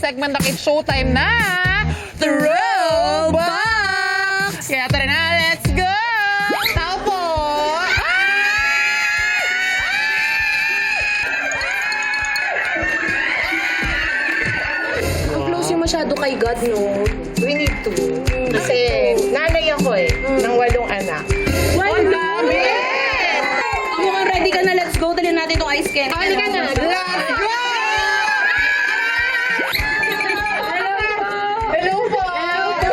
segment ng It's Showtime na Throwback! Kaya tara na, let's go! Tao po! Ang close yung masyado kay God, no? We need to. Kasi nanay ako ng 8 anak. Why not? Ako nga, ready ka na. Let's go. Dali natin itong ice candy. Ready ka na. Let's go! Hello po!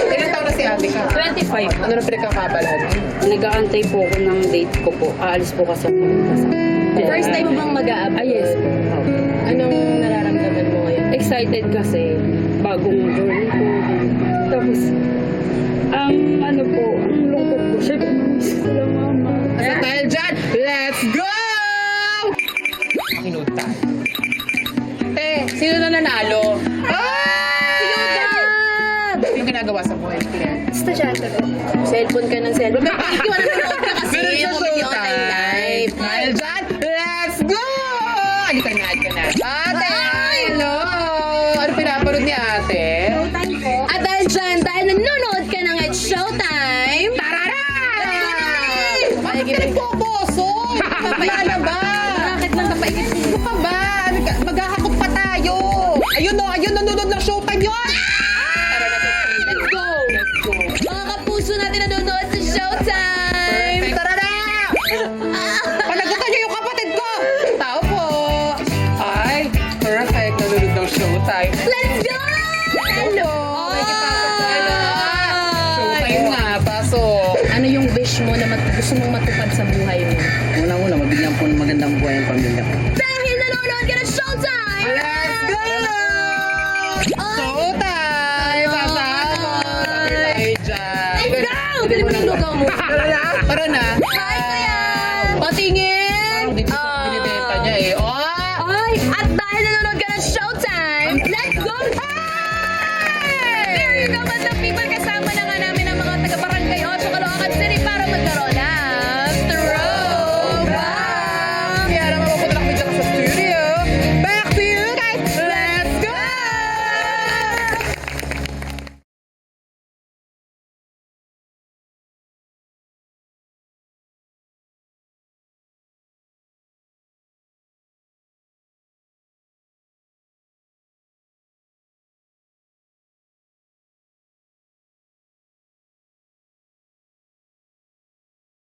Ilan taon na si ate ka? 25. Ano na pinagkakabalan? Nag-aantay po ako ng date ko po. Aalis po kasi ako. First time mo bang mag-a-abroad? Yes po. Anong nararamdaman mo ngayon? Excited kasi. Bagong journey ko. Tapos, ang ano po, ang lungkot ko. Siyempre, mamiss ko lang mama. Sa dahil dyan, let's go! Hinood tayo. Sino na nanalo? Anong ginagawa sa buhay, Claire? Estudyante ko. Cellphone ka ng cellphone. Bakit wala nanonood ka kasi? Meron sa Comedy showtime. online live. Dahil dyan, let's go! Alitan na, alitan na. Ate, hello! Ano pinapanood ni ate? Showtime po. At dahil dyan, dahil nanonood ka ng It's Showtime, Tarara! Bakit Bakit ka nagpoposo? Wala ba? bakit nang napaikit? Ano ka ba? Maghahakot pa tayo. Ayun no, ayun, nanonood ng showtime yun. Tara na, Let's go! let's go. Mga kapuso natin nanonood sa Showtime! Perfect. Tara na! Panagutan niyo yung kapatid ko! Tao po! Ay, perfect. Nanonood ng showtime. Let's go! Hello! May kipasok ko na. Showtime nga, pasok. Ano yung wish mo na gusto mong matupad sa buhay mo? Unang-una, mabigyan po ng magandang buhay ang pamilya ko. Dahil nanonood ka ng Showtime! Let's go! Showtime! Pasok! Tayo dyan. Let's go! Galing mo ng lugaw mo. Tara na! Tara na!